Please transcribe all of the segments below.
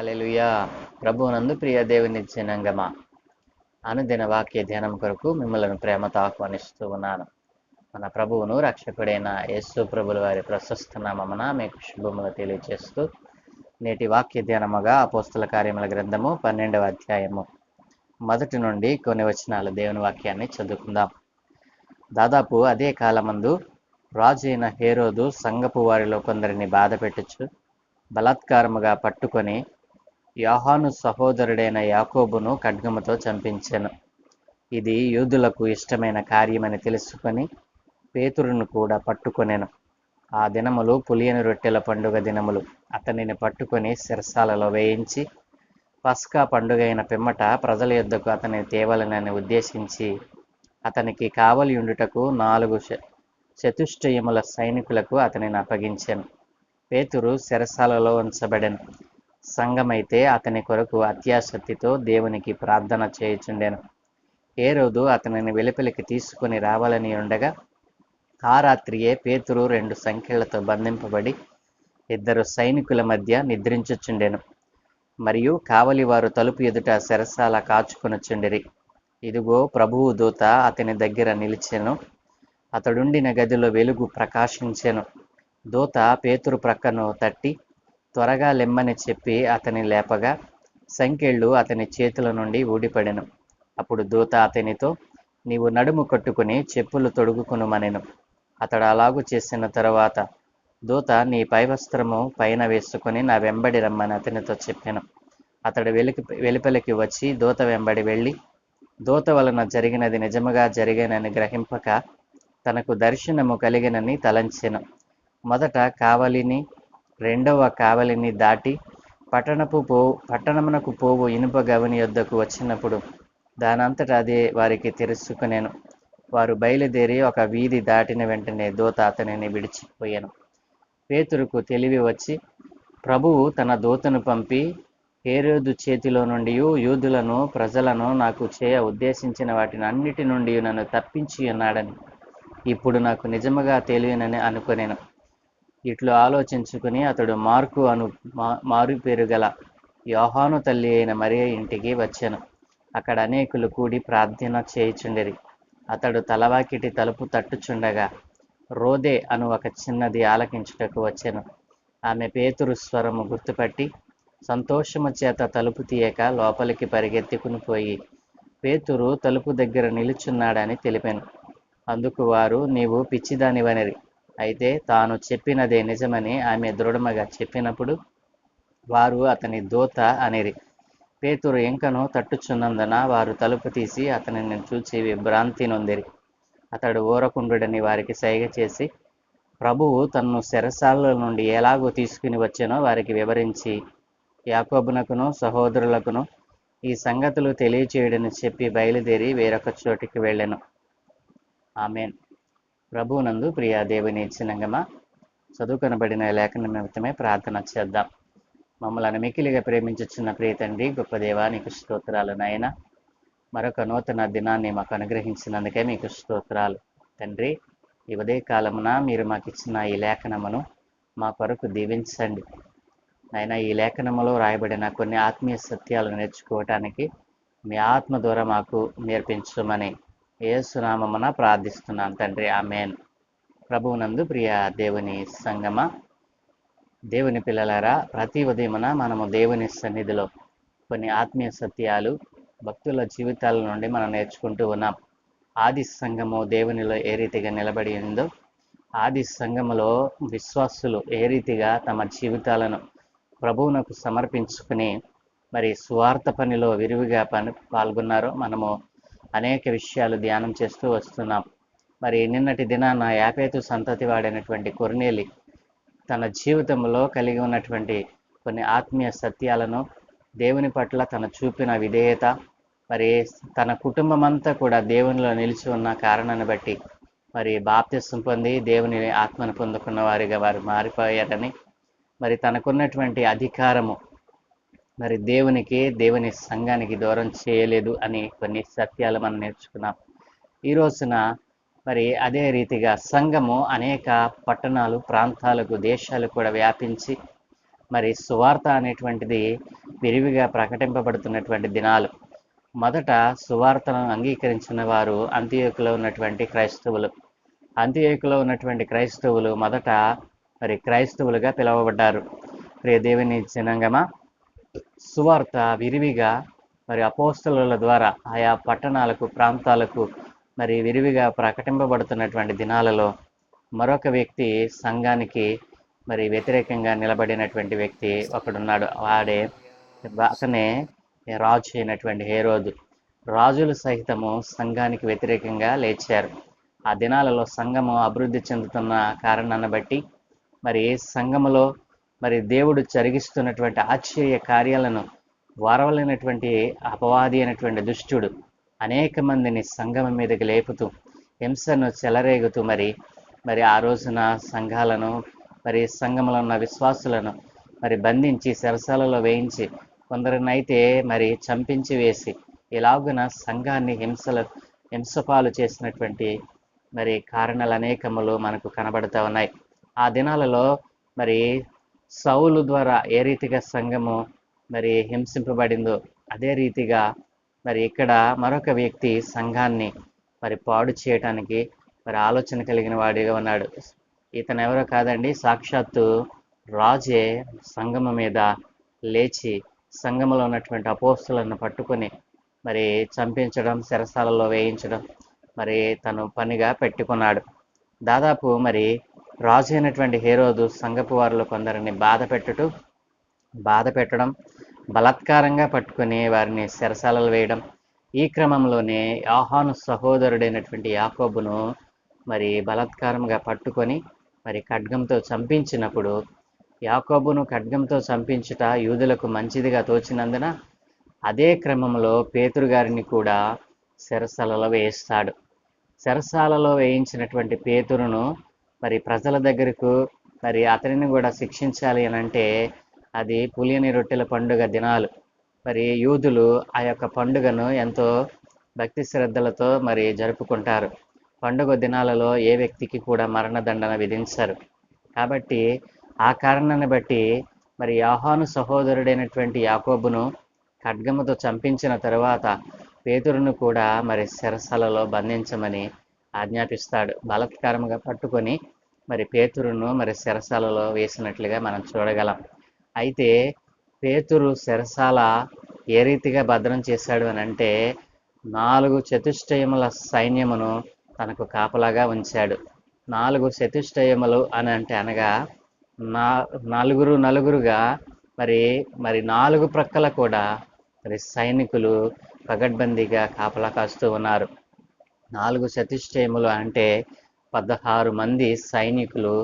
హల్లెలూయా. ప్రభువునందు ప్రియ దేవుని జనాంగమా, అనుదిన వాక్య ధ్యానం కొరకు మిమ్మల్ని ప్రేమతో ఆహ్వానిస్తూ ఉన్నాను. మన ప్రభువును రక్షకుడైన యేసు ప్రభుల వారి ప్రశస్త నామమున మీకు శుభములు తెలియజేస్తూ, నేటి వాక్య ధ్యానముగా అపోస్తల కార్యముల గ్రంథము 12వ అధ్యాయము మొదటి నుండి కొన్ని వచనాల దేవుని వాక్యాన్ని చదువుకుందాం. దాదాపు అదే కాలమందు రాజు అయిన హేరోదు సంఘపు వారిలో కొందరిని బాధ పెట్టుచు బలాత్కారముగా పట్టుకొని యోహాను సహోదరుడైన యాకోబును ఖడ్గముతో చంపించెను. ఇది యూదులకు ఇష్టమైన కార్యమని తెలుసుకొని పేతురును కూడా పట్టుకొనెను. ఆ దినములు పులియని రొట్టెల పండుగ దినములు. అతనిని పట్టుకొని చెరసాలలో వేయించి పస్కా పండుగ అయిన పిమ్మట ప్రజల యొద్దకు అతనిని తేవలనని ఉద్దేశించి అతనికి కావలి ఉండుటకు 4 చతుష్టయముల సైనికులకు అతనిని అప్పగించెను. పేతురు చెరసాలలో ఉంచబడెను. సంఘమైతే అతని కొరకు అత్యాసక్తితో దేవునికి ప్రార్థన చేయుచుండెను. హేరోదు అతనిని వెలుపలికి తీసుకుని రావాలని ఉండగా ఆ రాత్రియే పేతురు 2 సంకెళ్లతో బంధింపబడి 2 సైనికుల మధ్య నిద్రించుచుండెను. మరియు కావలివారు తలుపు ఎదుట చెరసాల కాచుకొనుచుండిరి. ఇదిగో ప్రభువు దూత అతని దగ్గర నిలిచెను. అతడుండిన గదిలో వెలుగు ప్రకాశించెను. దూత పేతురు ప్రక్కను తట్టి త్వరగా లెమ్మని చెప్పి అతని లేపగా సంకెళ్ళు అతని చేతుల నుండి ఊడిపడెను. అప్పుడు దూత అతనితో, నీవు నడుము కట్టుకుని చెప్పులు తొడుగుకొనుమనెను. అతడు అలాగు చేసిన తరువాత దూత, నీ పైవస్త్రము పైన వేసుకొని నా వెంబడి రమ్మని అతనితో చెప్పెను. అతడు వెలుపలికి వచ్చి దూత వెంబడి వెళ్ళి దూత వలన జరిగినది నిజముగా జరిగేనని గ్రహింపక తనకు దర్శనము కలిగినని తలంచెను. మొదట కావలిని, రెండవ కావలిని దాటి పట్టణమునకు పోవు ఇనుప గవని యొద్దకు వచ్చినప్పుడు దానంతటా అదే వారికి తెలుసుకొనెను. వారు బయలుదేరి ఒక వీధి దాటిన వెంటనే దూత అతనిని విడిచిపోయాను. పేతురుకు తెలివి వచ్చి ప్రభువు తన దూతను పంపి హేరోదు చేతిలో నుండి యూదులను ప్రజలను నాకు చేయ ఉద్దేశించిన వాటిని అన్నిటి నుండి నన్ను తప్పించి ఉన్నాడని ఇప్పుడు నాకు నిజముగా తెలియనని అనుకొనెను. ఇట్లు ఆలోచించుకుని అతడు మారు పేరు గల యోహాను తల్లి అయిన మరియ ఇంటికి వచ్చెను. అక్కడ అనేకులు కూడి ప్రార్థన చేయుచుండిరి. అతడు తలవాకిటి తలుపు తట్టుచుండగా రోదే అను ఒక చిన్నది ఆలకించుటకు వచ్చెను. ఆమె పేతురు స్వరము గుర్తుపట్టి సంతోషము చేత తలుపు తీయక లోపలికి పరిగెత్తుకుని పోయి పేతురు తలుపు దగ్గర నిలుచున్నాడని తెలిపాను. అందుకు వారు, నీవు పిచ్చిదానివనిరి. అయితే తాను చెప్పినదే నిజమని ఆమె దృఢముగా చెప్పినప్పుడు వారు అతని దూత అనిరి. పేతురు ఇంకను తట్టుచున్నందున వారు తలుపు తీసి అతనిని చూచి విభ్రాంతి నొందిరి. అతడు ఊరకుండుడని వారికి సైగ చేసి ప్రభువు తన్ను చెరసాల నుండి ఎలాగో తీసుకుని వచ్చెనో వారికి వివరించి యాకోబునకును సహోదరులకును ఈ సంగతులు తెలియచేయుడని చెప్పి బయలుదేరి వేరొక చోటికి వెళ్ళెను. ఆమేన్. ప్రభువునందు ప్రియ దేవుని జనాంగమా, చదువుకొనబడిన లేఖన నిమిత్తమే ప్రార్థన చేద్దాం. మమ్మల్ని మికిలిగా ప్రేమించుచున్న ప్రియ తండ్రి, గొప్ప దేవా, నీకు స్తోత్రాలు నాయన. మరొక నూతన దినాన్ని మాకు అనుగ్రహించినందుకే మీకు స్తోత్రాలు తండ్రి. ఈ ఉదయ కాలమున మీరు మాకు ఇచ్చిన ఈ లేఖనమును మా కొరకు దీవించండి నాయన. ఈ లేఖనములో రాయబడిన కొన్ని ఆత్మీయ సత్యాలు నేర్చుకోవటానికి మీ ఆత్మ ద్వారా మాకు నేర్పించమని యేసు నామమున ప్రార్థిస్తున్నాను తండ్రి. ఆమేన్. ప్రభువునందు ప్రియ దేవుని సంగమా, దేవుని పిల్లలారా, ప్రతి ఉదయమున మనము దేవుని సన్నిధిలో కొన్ని ఆత్మీయ సత్యాలు భక్తుల జీవితాల నుండి మనం నేర్చుకుంటూ ఉన్నాం. ఆది సంఘము దేవునిలో ఏ రీతిగా నిలబడి ఉందో, ఆది సంఘములో విశ్వాసులు ఏ రీతిగా తమ జీవితాలను ప్రభువునకు సమర్పించుకుని మరి సువార్త పనిలో విరివిగా పాల్గొన్నారో మనము అనేక విషయాలు ధ్యానం చేస్తూ వస్తున్నాం. మరి నిన్నటి దినాన యాపేతు సంతతి వాడైనటువంటి కొర్నేలి తన జీవితంలో కలిగి ఉన్నటువంటి కొన్ని ఆత్మీయ సత్యాలను, దేవుని పట్ల తను చూపిన విధేయత, మరి తన కుటుంబం అంతా కూడా దేవునిలో నిలిచి ఉన్న కారణాన్ని బట్టి మరి బాప్తిసం పొంది దేవుని ఆత్మను పొందుకున్న వారిగా వారు మారిపోయారని, మరి తనకున్నటువంటి అధికారము మరి దేవుని సంఘానికి దూరం చేయలేదు అని కొన్ని సత్యాలు మనం నేర్చుకున్నాం. ఈ రోజున మరి అదే రీతిగా సంఘము అనేక పట్టణాలు, ప్రాంతాలకు, దేశాలు కూడా వ్యాపించి మరి సువార్త అనేటువంటిది విరివిగా ప్రకటింపబడుతున్నటువంటి దినాలు. మొదట సువార్తను అంగీకరించిన వారు అంతియోకులో ఉన్నటువంటి క్రైస్తవులు. అంతియోకులో ఉన్నటువంటి క్రైస్తవులు మొదట మరి క్రైస్తవులుగా పిలువబడ్డారు. ప్రియ దేవుని జనాంగమా, సువార్త విరివిగా మరి అపోస్తలుల ద్వారా ఆయా పట్టణాలకు, ప్రాంతాలకు మరి విరివిగా ప్రకటింపబడుతున్నటువంటి దినాలలో మరొక వ్యక్తి సంఘానికి మరి వ్యతిరేకంగా నిలబడినటువంటి వ్యక్తి ఒకడున్నాడు. అతనే రాజు అయినటువంటి హేరోదు. రాజులు సహితము సంఘానికి వ్యతిరేకంగా లేచారు. ఆ దినాలలో సంఘము అభివృద్ధి చెందుతున్న కారణాన్ని బట్టి మరి సంఘములో మరి దేవుడు జరిగిస్తున్నటువంటి ఆశ్చర్య కార్యాలను వారవలైనటువంటి అపవాది అయినటువంటి దుష్టుడు అనేక మందిని సంఘం మీదకి లేపుతూ హింసను చెలరేగుతూ మరి ఆ రోజున సంఘాలను మరి సంఘంలో ఉన్న విశ్వాసులను మరి బంధించి చెరసాలలో వేయించి కొందరినైతే మరి చంపించి వేసి ఇలాగున సంఘాన్ని హింసపాలు చేసినటువంటి మరి కారణాలు అనేకములు మనకు కనబడుతూ ఉన్నాయి. ఆ దినాలలో మరి సౌలు ద్వారా ఏ రీతిగా సంఘము మరి హింసింపబడిందో అదే రీతిగా మరి ఇక్కడ మరొక వ్యక్తి సంఘాన్ని మరి పాడు చేయటానికి మరి ఆలోచన కలిగిన వాడిగా ఉన్నాడు. ఇతను ఎవరో కాదండి, సాక్షాత్తు రాజే సంఘము మీద లేచి సంఘములో ఉన్నటువంటి అపోస్తులను పట్టుకొని మరి చంపించడం, చెరసాలలో వేయించడం మరి తను పనిగా పెట్టుకున్నాడు. దాదాపు మరి రాజు అయినటువంటి హేరోదు సంఘపు వారిలో కొందరిని బాధ పెట్టడం, బలాత్కారంగా పట్టుకొని వారిని చెరసాలలో వేయడం. ఈ క్రమంలోనే యోహాను సహోదరుడైనటువంటి యాకోబును మరి బలాత్కారంగా పట్టుకొని మరి ఖడ్గంతో చంపించినప్పుడు, యాకోబును ఖడ్గంతో చంపించుట యూదులకు మంచిదిగా తోచినందున అదే క్రమంలో పేతురు గారిని కూడా చెరసాలలో వేయిస్తాడు. చెరసాలలో వేయించినటువంటి పేతురును మరి ప్రజల దగ్గరకు మరి అతనిని కూడా శిక్షించాలి అని అంటే అది పులియని రొట్టెల పండుగ దినాలు. మరి యూదులు ఆ యొక్క పండుగను ఎంతో భక్తి శ్రద్ధలతో మరి జరుపుకుంటారు. పండుగ దినాలలో ఏ వ్యక్తికి కూడా మరణదండన విధించరు. కాబట్టి ఆ కారణాన్ని బట్టి మరి యోహాను సహోదరుడైనటువంటి యాకోబును ఖడ్గముతో చంపించిన తరువాత పేతురును కూడా మరి చెరసాలలో బంధించమని ఆజ్ఞాపిస్తాడు. బలాత్కారంగా పట్టుకొని మరి పేతురును మరి చెరసాలలో వేసినట్లుగా మనం చూడగలం. అయితే పేతురు చెరసాల ఏ రీతిగా భద్రం చేశాడు అని అంటే 4 చతుష్టయముల సైన్యమును తనకు కాపలాగా ఉంచాడు. 4 చతుష్టయములు అని అంటే అనగా నలుగురుగా మరి 4 ప్రక్కల కూడా మరి సైనికులు పగడ్బందీగా కాపలా కాస్తూ ఉన్నారు. 4 చతుష్టయములు అంటే 16 మంది సైనికులు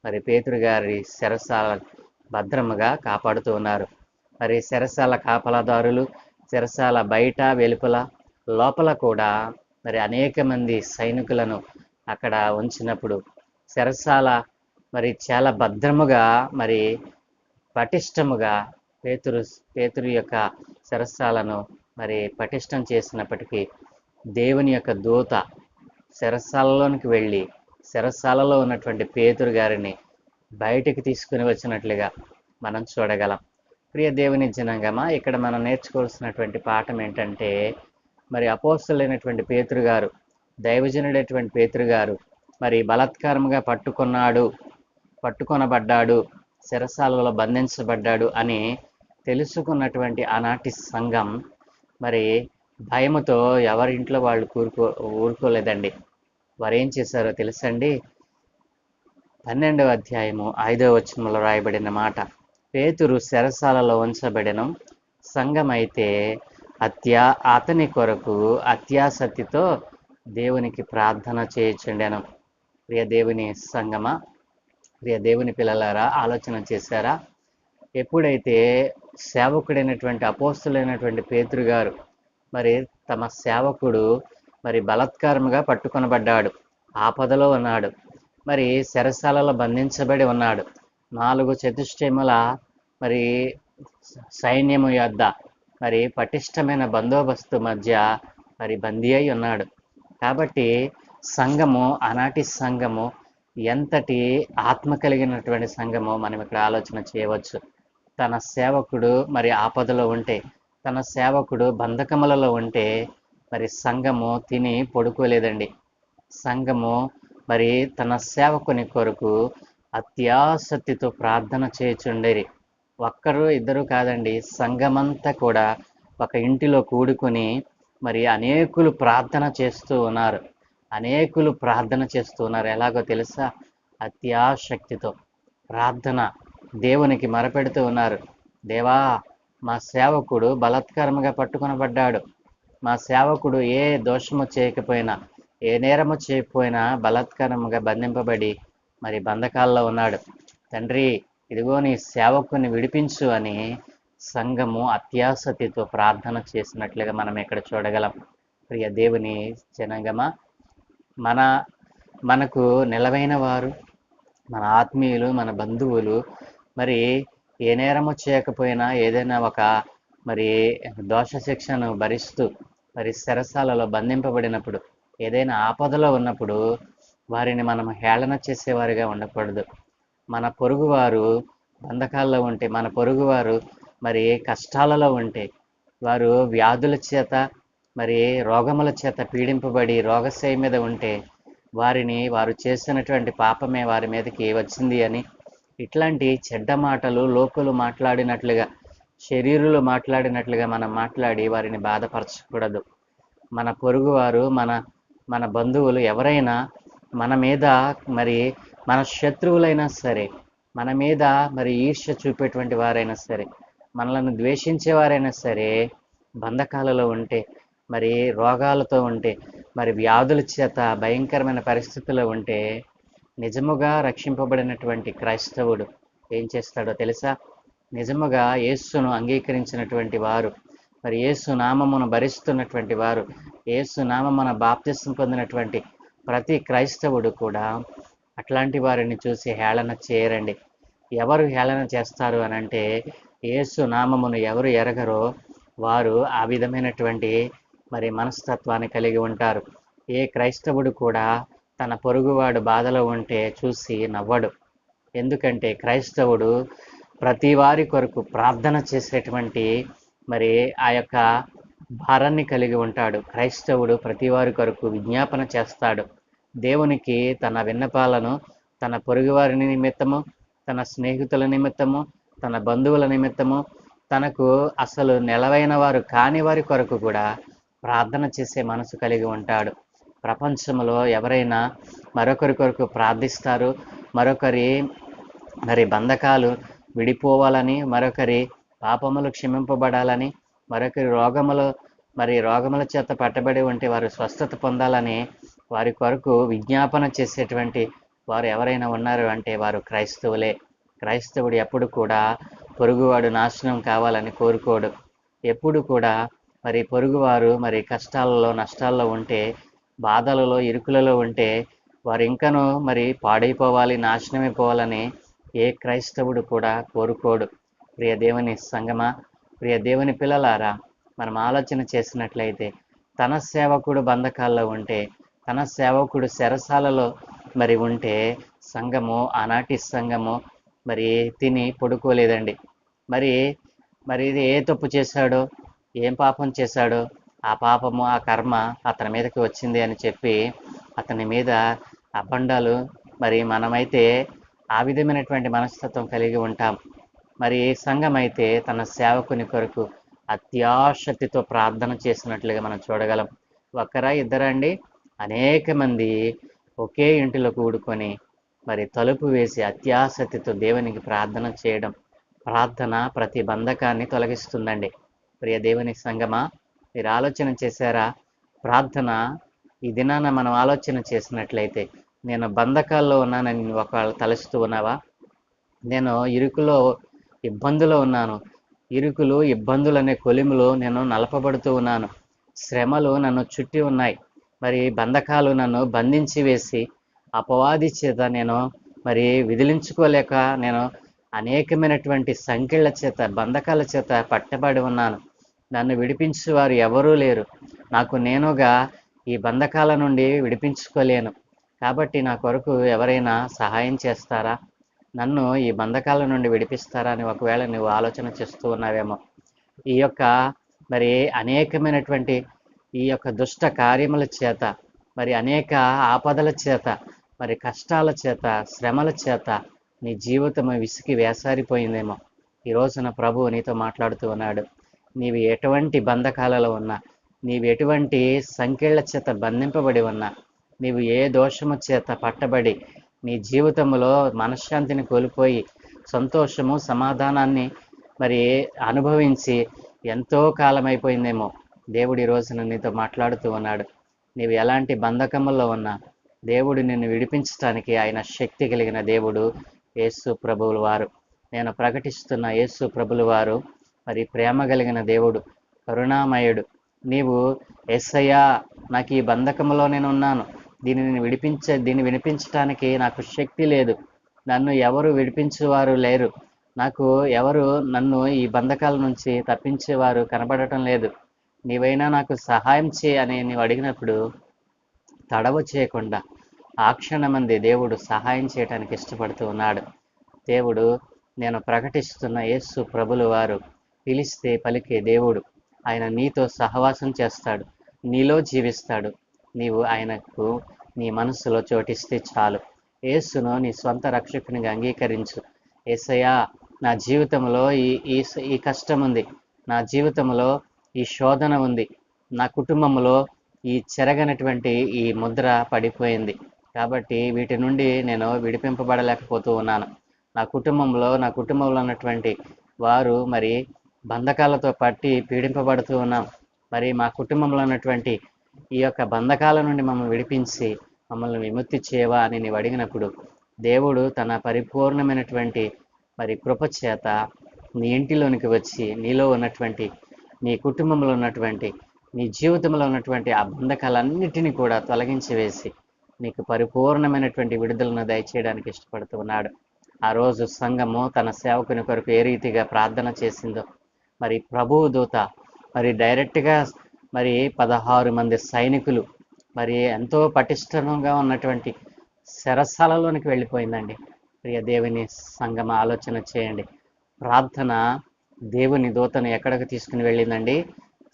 మరి పేతురు గారి చెరసాల భద్రముగా కాపాడుతూ ఉన్నారు. మరి చెరసాల కాపలాదారులు చెరసాల బయట వెలుపల లోపల కూడా మరి అనేక మంది సైనికులను అక్కడ ఉంచినప్పుడు చెరసాల మరి చాలా భద్రముగా మరి పటిష్టముగా పేతురు యొక్క చెరసాలను మరి పటిష్టం చేసినప్పటికీ దేవుని యొక్క దూత చెరసాలలోనికి వెళ్ళి చెరసాలలో ఉన్నటువంటి పేతురు గారిని బయటికి తీసుకుని వచ్చినట్లుగా మనం చూడగలం. ప్రియ దేవుని జనాంగమా, ఇక్కడ మనం నేర్చుకోవాల్సినటువంటి పాఠం ఏంటంటే మరి అపోస్తలుడైనటువంటి పేతురు గారు, దైవజనుడైనటువంటి పేతురు గారు మరి బలాత్కారంగా పట్టుకొనబడ్డాడు, చెరసాలలో బంధించబడ్డాడు అని తెలుసుకున్నటువంటి ఆనాటి సంఘం మరి భయముతో ఎవరింట్లో వాళ్ళు ఊరుకోలేదండి. వారు ఏం చేశారో తెలుసండి? 12వ అధ్యాయము 5వ వచనంలో రాయబడిన మాట, పేతురు చెరసాలలో ఉంచబడెను, సంఘమైతే అతని కొరకు అత్యాసక్తితో దేవునికి ప్రార్థన చేయుచుండెను. ప్రియ దేవుని సంఘమా, ప్రియ దేవుని పిల్లలారా, ఆలోచన చేశారా? ఎప్పుడైతే సేవకుడైనటువంటి అపోస్తలుడైనటువంటి పేతురు గారు మరి తమ సేవకుడు మరి బలాత్కారముగా పట్టుకొనబడ్డాడు, ఆపదలో ఉన్నాడు, మరి చెరసాలలో బంధించబడి ఉన్నాడు, 4 చతుష్టయముల మరి సైన్యము యొద్ద మరి పటిష్టమైన బందోబస్తు మధ్య మరి బందీ అయి ఉన్నాడు. కాబట్టి సంఘము, ఆనాటి సంఘము ఎంతటి ఆత్మ కలిగినటువంటి సంఘమో మనం ఇక్కడ ఆలోచన చేయవచ్చు. తన సేవకుడు మరి ఆపదలో ఉంటే, తన సేవకుడు బంధకములలో ఉంటే మరి సంఘము తిని పడుకోలేదండి. సంఘము మరి తన సేవకుని కొరకు అత్యాసక్తితో ప్రార్థన చేయుచుండేరి. ఒక్కరు ఇద్దరు కాదండి, సంఘమంతా కూడా ఒక ఇంటిలో కూడుకొని మరి అనేకులు ప్రార్థన చేస్తూ ఉన్నారు. అనేకులు ప్రార్థన చేస్తూ ఉన్నారు. ఎలాగో తెలుసా? అత్యాసక్తితో ప్రార్థన దేవునికి మొరపెడుతూ ఉన్నారు. దేవా, మా సేవకుడు బలాత్కారముగా పట్టుకొనబడ్డాడు. మా సేవకుడు ఏ దోషము చేయకపోయినా, ఏ నేరము చేయకపోయినా బలాత్కారముగా బంధింపబడి మరి బంధకాల్లో ఉన్నాడు. తండ్రి, ఇదిగో నీ సేవకుని విడిపించు అని సంఘము అత్యాసక్తితో ప్రార్థన చేసినట్లుగా మనం ఇక్కడ చూడగలం. ప్రియ దేవుని జనాంగమా, మనకు నిలవైన వారు, మన ఆత్మీయులు, మన బంధువులు మరి ఏ నేరము చేయకపోయినా ఏదైనా ఒక మరి దోష శిక్షను భరిస్తూ మరి చెరసాలలో బంధింపబడినప్పుడు, ఏదైనా ఆపదలో ఉన్నప్పుడు వారిని మనం హేళన చేసేవారిగా ఉండకూడదు. మన పొరుగువారు బంధకాల్లో ఉంటే, మన పొరుగువారు మరి కష్టాలలో ఉంటే, వారు వ్యాధుల చేత మరి రోగముల చేత పీడింపబడి రోగశయ మీద ఉంటే, వారు చేసినటువంటి పాపమే వారి మీదకి వచ్చింది అని ఇట్లాంటి చెడ్డ మాటలు లోకులు మాట్లాడినట్లుగా, శరీరులు మాట్లాడినట్లుగా మనం మాట్లాడి వారిని బాధపరచకూడదు. మన పొరుగువారు, మన బంధువులు ఎవరైనా మన మీద మరి మన శత్రువులైనా సరే, మన మీద మరి ఈర్ష్య చూపేటువంటి వారైనా సరే, మనల్ని ద్వేషించేవారైనా సరే, బంధకాలలో ఉంటే, మరి రోగాలతో ఉంటే, మరి వ్యాధుల చేత భయంకరమైన పరిస్థితుల్లో ఉంటే, నిజముగా రక్షింపబడినటువంటి క్రైస్తవుడు ఏం చేస్తాడో తెలుసా? నిజముగా యేసును అంగీకరించినటువంటి వారు, మరి యేసు నామమును భరిస్తున్నటువంటి వారు, యేసు నామమున బాప్తిసం పొందినటువంటి ప్రతి క్రైస్తవుడు కూడా అట్లాంటి వారిని చూసి హేళన చేయరండి. ఎవరు హేళన చేస్తారు అనంటే, యేసు నామమును ఎవరు ఎరగరో వారు ఆ విధమైనటువంటి మరి మనస్తత్వాన్ని కలిగి ఉంటారు. ఏ క్రైస్తవుడు కూడా తన పొరుగువాడు బాధలో ఉంటే చూసి నవ్వడు. ఎందుకంటే క్రైస్తవుడు ప్రతి వారి కొరకు ప్రార్థన చేసేటువంటి మరి ఆ యొక్క భారాన్ని కలిగి ఉంటాడు. క్రైస్తవుడు ప్రతి వారి కొరకు విజ్ఞాపన చేస్తాడు. దేవునికి తన విన్నపాలను తన పొరుగువారి నిమిత్తము, తన స్నేహితుల నిమిత్తము, తన బంధువుల నిమిత్తము, తనకు అసలు నిలవైన వారు కాని వారి కొరకు కూడా ప్రార్థన చేసే మనసు కలిగి ఉంటాడు. ప్రపంచంలో ఎవరైనా మరొకరి కొరకు ప్రార్థిస్తారు, మరొకరి మరి బంధకాలు విడిపోవాలని, మరొకరి పాపములు క్షమింపబడాలని, మరొకరి రోగముల చేత పట్టబడి ఉంటే వారు స్వస్థత పొందాలని వారి కొరకు విజ్ఞాపన చేసేటువంటి వారు ఎవరైనా ఉన్నారు అంటే వారు క్రైస్తవులే. క్రైస్తవుడు ఎప్పుడు కూడా పొరుగువాడు నాశనం కావాలని కోరుకోడు. ఎప్పుడు కూడా మరి పొరుగువారు మరి కష్టాలలో నష్టాల్లో ఉంటే, బాధలలో ఇరుకులలో ఉంటే వారు ఇంకనూ మరి పాడైపోవాలి, నాశనమైపోవాలని ఏ క్రైస్తవుడు కూడా కోరుకోడు. ప్రియ దేవుని సంగమా, ప్రియ దేవుని పిల్లలారా, మనం ఆలోచన చేసినట్లయితే తన సేవకుడు బంధకాల్లో ఉంటే, తన సేవకుడు చెరసాలలో మరి ఉంటే ఆనాటి సంఘము మరి తిని పడుకోలేదండి. మరి ఇది ఏ తప్పు చేశాడో, ఏం పాపం చేశాడో ఆ పాపము, ఆ కర్మ అతని మీదకి వచ్చింది అని చెప్పి అతని మీద అబండాలు మరి మనమైతే ఆ విధమైనటువంటి మనస్తత్వం కలిగి ఉంటాం. మరి సంఘం అయితే తన సేవకుని కొరకు అత్యాసక్తితో ప్రార్థన చేసినట్లుగా మనం చూడగలం. ఒక్కరా ఇద్దరా అండి? అనేక మంది ఒకే ఇంటిలో కూడుకొని మరి తలుపు వేసి అత్యాసక్తితో దేవునికి ప్రార్థన చేయడం, ప్రార్థన ప్రతి బంధకాన్ని తొలగిస్తుందండి. ప్రియ దేవుని సంగమా, మీరు ఆలోచన చేశారా? ప్రార్థన ఈ దినాన మనం ఆలోచన చేసినట్లయితే, నేను బంధకాల్లో ఉన్నానని ఒకవేళ తలుస్తూ ఉన్నావా? నేను ఇబ్బందులో ఉన్నాను, ఇబ్బందులు అనే కొలిమిలో నేను నలపబడుతూ ఉన్నాను, శ్రమలు నన్ను చుట్టి ఉన్నాయి, మరి బంధకాలు నన్ను బంధించి వేసి అపవాది చేత నేను మరి విదిలించుకోలేక నేను అనేకమైనటువంటి సంకెళ్ళ చేత, బంధకాల చేత పట్టబడి ఉన్నాను. నన్ను విడిపించేవారు ఎవరూ లేరు. నాకు నేనుగా ఈ బంధకాల నుండి విడిపించుకోలేను. కాబట్టి నా కొరకు ఎవరైనా సహాయం చేస్తారా? నన్ను ఈ బంధకాల నుండి విడిపిస్తారా అని ఒకవేళ నువ్వు ఆలోచన చేస్తూ ఉన్నావేమో. ఈ యొక్క మరి అనేకమైనటువంటి ఈ యొక్క దుష్ట కార్యముల చేత, మరి అనేక ఆపదల చేత, మరి కష్టాల చేత, శ్రమల చేత నీ జీవితం విసికి వేసారిపోయిందేమో. ఈ రోజున ప్రభువు నీతో మాట్లాడుతూ ఉన్నాడు. నీవు ఎటువంటి బంధకాలలో ఉన్నా, నీవు ఎటువంటి సంకెళ్ల చేత బంధింపబడి ఉన్నా, నీవు ఏ దోషము చేత పట్టబడి నీ జీవితంలో మనశ్శాంతిని కోల్పోయి సంతోషము సమాధానాన్ని మరి అనుభవించి ఎంతో కాలం అయిపోయిందేమో, దేవుడి రోజున నీతో మాట్లాడుతూ ఉన్నాడు. నీవు ఎలాంటి బంధకముల్లో ఉన్నా దేవుడు నిన్ను విడిపించటానికి ఆయన శక్తి కలిగిన దేవుడు యేసు ప్రభువుల వారు. నేను ప్రకటిస్తున్న యేసు ప్రభుల వారు మరి ప్రేమ కలిగిన దేవుడు, కరుణామయుడు. నీవు యేసయ్యా, నాకు ఈ బంధకములో నేను ఉన్నాను, దీన్ని వినిపించటానికి నాకు శక్తి లేదు, నన్ను ఎవరు విడిపించేవారు లేరు, నాకు ఎవరు నన్ను ఈ బంధకాల నుంచి తప్పించేవారు కనబడటం లేదు, నీవైనా నాకు సహాయం చేయి అని నీవు అడిగినప్పుడు తడవ చేయకుండా ఆ క్షణమంది దేవుడు సహాయం చేయడానికి ఇష్టపడుతూ ఉన్నాడు. దేవుడు, నేను ప్రకటిస్తున్న యేసు ప్రభుల వారు పిలిస్తే పలికే దేవుడు. ఆయన నీతో సహవాసం చేస్తాడు, నీలో జీవిస్తాడు. నీవు ఆయనకు నీ మనసులో చోటిస్తే చాలు. యేసును నీ స్వంత రక్షకునిగా అంగీకరించు. యేసయ్యా, నా జీవితంలో ఈ కష్టం ఉంది, నా జీవితంలో ఈ శోధన ఉంది, నా కుటుంబంలో ఈ చెరగనటువంటి ఈ ముద్ర పడిపోయింది, కాబట్టి వీటి నుండి నేను విడిపింపబడలేకపోతూ ఉన్నాను. నా కుటుంబంలో ఉన్నటువంటి వారు మరి బంధకాలతో పట్టి పీడింపబడుతూ ఉన్నాం. మరి మా కుటుంబంలో ఉన్నటువంటి ఈ యొక్క బంధకాల నుండి మమ్మల్ని విడిపించి మమ్మల్ని విముక్తి చేయవా అని నీవు అడిగినప్పుడు దేవుడు తన పరిపూర్ణమైనటువంటి మరి కృప చేత నీ ఇంటిలోనికి వచ్చి నీలో ఉన్నటువంటి, నీ కుటుంబంలో ఉన్నటువంటి, నీ జీవితంలో ఉన్నటువంటి ఆ బంధకాలన్నిటినీ కూడా తొలగించి వేసి నీకు పరిపూర్ణమైనటువంటి విడుదలను దయచేయడానికి ఇష్టపడుతూ ఉన్నాడు. ఆ రోజు సంఘము తన సేవకుని కొరకు ఏ రీతిగా ప్రార్థన చేసిందో, మరి ప్రభువు దూత మరి డైరెక్ట్గా మరి 16 మంది సైనికులు మరి ఎంతో పటిష్టంగా ఉన్నటువంటి శరసాలలోనికి వెళ్ళిపోయిందండి. ప్రియ దేవుని సంఘం ఆలోచన చేయండి. ప్రార్థన దేవుని దూతను ఎక్కడికి తీసుకుని వెళ్ళిందండి?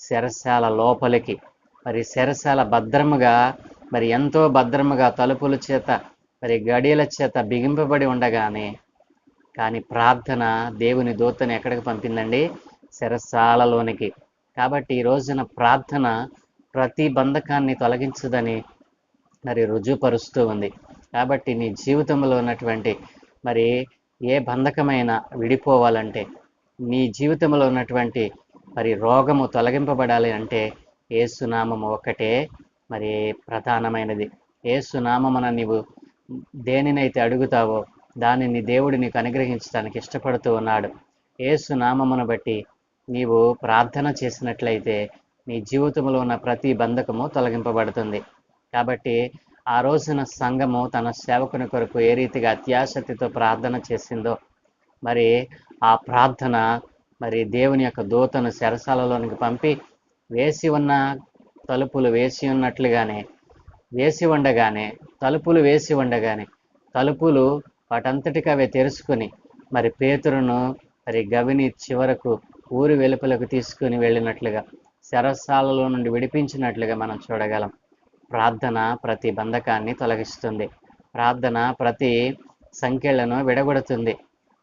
శరసాల లోపలికి. మరి శరసాల భద్రముగా, మరి ఎంతో భద్రముగా తలుపుల చేత మరి గడియల చేత బిగింపబడి ఉండగానే, కానీ ప్రార్థన దేవుని దూతను ఎక్కడికి పంపిందండి? శరసాలలోనికి. కాబట్టి ఈ రోజున ప్రార్థన ప్రతి బంధకాన్ని తొలగించదని మరి రుజువుపరుస్తూ ఉంది. కాబట్టి నీ జీవితంలో ఉన్నటువంటి మరి ఏ బంధకమైనా విడిపోవాలంటే, నీ జీవితంలో ఉన్నటువంటి మరి రోగము తొలగింపబడాలి అంటే యేసునామము ఒక్కటే మరి ప్రధానమైనది. యేసునామమున నీవు దేనినైతే అడుగుతావో దానిని దేవుడు నీకు అనుగ్రహించడానికి ఇష్టపడుతూ ఉన్నాడు. యేసునామమును బట్టి నీవు ప్రార్థన చేసినట్లయితే నీ జీవితంలో ఉన్న ప్రతి బంధకము తొలగింపబడుతుంది. కాబట్టి ఆ రోజున సంఘము తన సేవకుని కొరకు ఏ రీతిగా అత్యాశక్తితో ప్రార్థన చేసిందో, మరి ఆ ప్రార్థన మరి దేవుని యొక్క దూతను శరసాలలోనికి పంపి వేసి ఉన్న తలుపులు వేసి ఉన్నట్లుగానే తలుపులు వేసి ఉండగానే తలుపులు వాటంతటికి అవే తెరుచుకుని మరి పేతురును మరి గవిని చివరకు ఊరి వెలుపలకు తీసుకుని వెళ్ళినట్లుగా, శరసాలలో నుండి విడిపించినట్లుగా మనం చూడగలం. ప్రార్థన ప్రతి బంధకాన్ని తొలగిస్తుంది. ప్రార్థన ప్రతి సంఖ్యలను విడగొడుతుంది,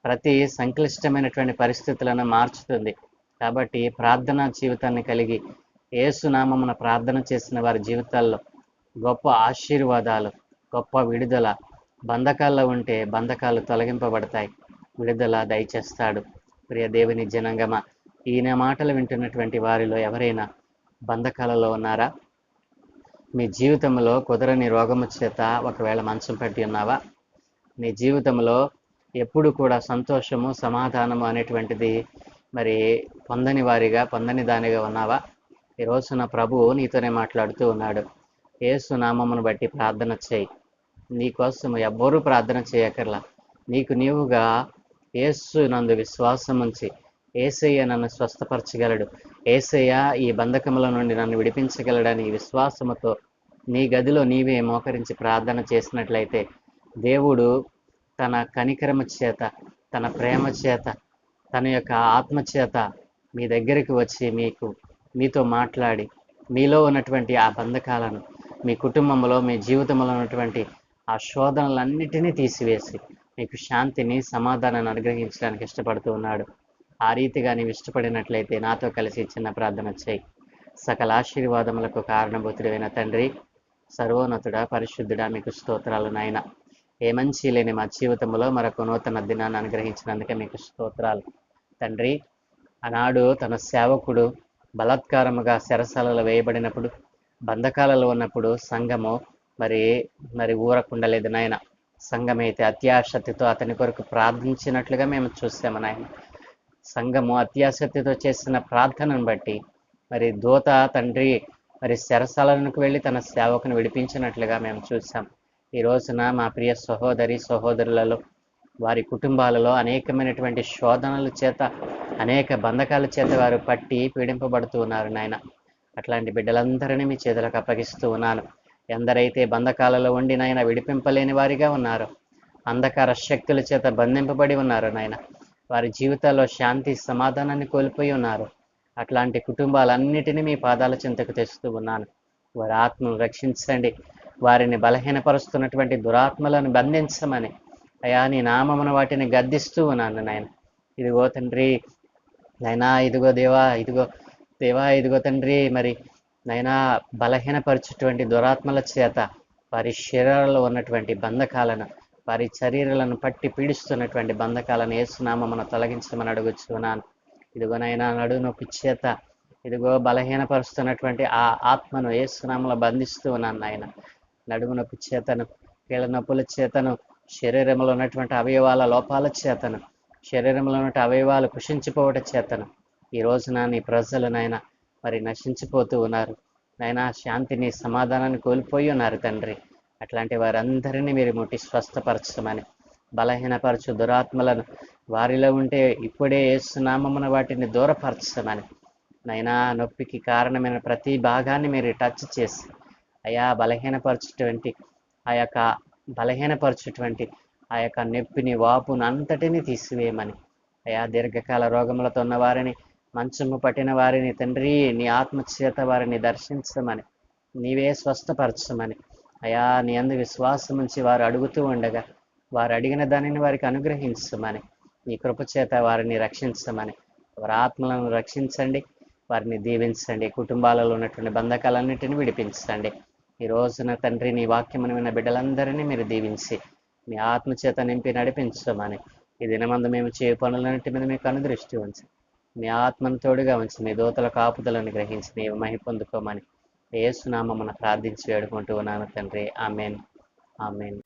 ప్రతి సంక్లిష్టమైనటువంటి పరిస్థితులను మార్చుతుంది. కాబట్టి ప్రార్థనా జీవితాన్ని కలిగి యేసునామమున ప్రార్థన చేసిన వారి జీవితాల్లో గొప్ప ఆశీర్వాదాలు, గొప్ప విడుదల, బంధకాల్లో ఉంటే బంధకాలు తొలగింపబడతాయి, విడుదల దయచేస్తాడు. ప్రియ దేవుని జనాంగమా, ఈయన మాటలు వింటున్నటువంటి వారిలో ఎవరైనా బంధకాలలో ఉన్నారా? మీ జీవితంలో కుదరని రోగము చేత ఒకవేళ మంచం పట్టి ఉన్నావా? నీ జీవితంలో ఎప్పుడు కూడా సంతోషము, సమాధానము అనేటువంటిది మరి పొందని దానిగా ఉన్నావా? ఈ రోజున ప్రభువు నీతోనే మాట్లాడుతూ ఉన్నాడు. యేసు నామమును బట్టి ప్రార్థన చేయి. నీకోసం ఎవ్వరూ ప్రార్థన చేయకర్లా. నీకు నీవుగా యేసు నందు విశ్వాసం ఉంచి, యేసయ్య నన్ను స్వస్థపరచగలడు, యేసయ్య ఈ బంధకముల నుండి నన్ను విడిపించగలడని విశ్వాసముతో నీ గదిలో నీవే మోకరించి ప్రార్థన చేసినట్లయితే దేవుడు తన కనికరము చేత, తన ప్రేమ చేత, తన యొక్క ఆత్మ చేత మీ దగ్గరికి వచ్చి మీతో మాట్లాడి మీలో ఉన్నటువంటి ఆ బంధకాలను, మీ కుటుంబంలో మీ జీవితంలో ఉన్నటువంటి ఆ శోధనలన్నిటినీ తీసివేసి మీకు శాంతిని సమాధానాన్ని అనుగ్రహించడానికి ఇష్టపడుతూ ఉన్నాడు. ఆ రీతిగా నీవు ఇష్టపడినట్లయితే నాతో కలిసి చిన్న ప్రార్థన చేయి. సకల ఆశీర్వాదములకు కారణభూతుడైన తండ్రి, సర్వోన్నతుడా, పరిశుద్ధుడా, మీకు స్తోత్రాలు నాయన. ఏ మంచి లేని మా జీవితంలో మరొక నూతన దినాన్ని అనుగ్రహించినందుకే మీకు స్తోత్రాలు తండ్రి. ఆనాడు తన సేవకుడు బలాత్కారముగా చెరసాలలో వేయబడినప్పుడు, బంధకాలలో ఉన్నప్పుడు సంఘము మరి ఊరకుండలేదు నాయన. సంఘమైతే అత్యాశక్తితో అతని కొరకు ప్రార్థించినట్లుగా మేము చూసాము నాయన. సంఘము అత్యాశక్తితో చేసిన ప్రార్థనను బట్టి మరి దూత తండ్రి మరి చెరసాలకు వెళ్ళి తన సేవకుని విడిపించినట్లుగా మేము చూసాం. ఈ రోజున మా ప్రియ సహోదరి సహోదరులలో, వారి కుటుంబాలలో అనేకమైనటువంటి శోధనల చేత, అనేక బంధకాల చేత వారు పట్టి పీడింపబడుతూ ఉన్నారు నాయన. అట్లాంటి బిడ్డలందరినీ మీ చేతులకు అప్పగిస్తూ ఉన్నాను. ఎందరైతే బంధకాలలో ఉండి నాయన విడిపింపలేని వారిగా ఉన్నారో, అంధకార శక్తుల చేత బంధింపబడి ఉన్నారు నాయన, వారి జీవితాల్లో శాంతి సమాధానాన్ని కోల్పోయి ఉన్నారు. అట్లాంటి కుటుంబాలన్నిటినీ మీ పాదాల చెంతకు తెస్తూ ఉన్నాను. వారి ఆత్మను రక్షించండి. వారిని బలహీనపరుస్తున్నటువంటి దురాత్మలను బంధించమని అయా నీ నామమున వాటిని గద్దిస్తూ ఉన్నాను నాయన. ఇదిగో తండ్రి నైనా, ఇదిగో దేవా, ఇదిగో తండ్రి, మరి నైనా బలహీనపరచుటువంటి దురాత్మల చేత వారి శరీరాల్లో ఉన్నటువంటి బంధకాలను, వారి శరీరాలను పట్టి పీడిస్తున్నటువంటి బంధకాలను యేసునామమున తొలగించమని అడుగుచున్నాను. ఇదిగో నైనా నడుము నొప్పి చేత ఇదిగో బలహీనపరుస్తున్నటువంటి ఆ ఆత్మను యేసునామములో బంధిస్తూ ఉన్నాను నాయన. నడుము నొప్పి చేతను, కీళ్ళ నొప్పుల చేతను, శరీరంలో ఉన్నటువంటి అవయవాల లోపాల చేతను, శరీరంలో ఉన్నటువంటి అవయవాలు కుషించిపోవట చేతను ఈ రోజున నీ ప్రజలు నాయన మరి నశించిపోతూ ఉన్నారు నాయన. శాంతిని సమాధానాన్ని కోల్పోయి ఉన్నారు తండ్రి. అట్లాంటి వారందరినీ మీరు ముట్టి స్వస్థపరచమని, బలహీనపరచు దురాత్మలను వారిలో ఉంటే ఇప్పుడే యేసునామమున వాటిని దూరపరచమని నైనా, నొప్పికి కారణమైన ప్రతి భాగాన్ని మీరు టచ్ చేసి అయా బలహీనపరచుటువంటి ఆ యొక్క నొప్పిని, వాపును అంతటిని తీసివేయమని అయా, దీర్ఘకాల రోగములతో ఉన్న వారిని, మంచము పట్టిన వారిని తండ్రి నీ ఆత్మచేత వారిని దర్శించమని, నీవే స్వస్థపరచమని అయా, నీ అందు విశ్వాసం ఉంచి వారు అడుగుతూ ఉండగా వారు అడిగిన దానిని వారికి అనుగ్రహించమని, నీ కృపచేత వారిని రక్షించమని, వారి ఆత్మలను రక్షించండి, వారిని దీవించండి, కుటుంబాలలో ఉన్నటువంటి బంధకాలన్నింటినీ విడిపించండి. ఈ రోజున తండ్రి నీ వాక్యమును విన్న బిడ్డలందరినీ మీరు దీవించి మీ ఆత్మచేత నింపి నడిపించమని, ఈ దినమందు మేము చేయ పనులన్నింటి మీద మీకు అనుదృష్టి ఉంచి మీ ఆత్మను తోడుగా ఉంచి మీ దూతల కాపుదలను గ్రహించి నీవు మహిమ పొందుకోమని యేసునామమున ప్రార్థించి వేడుకుంటూ ఉన్నాను తండ్రి. ఆమేన్, ఆమేన్.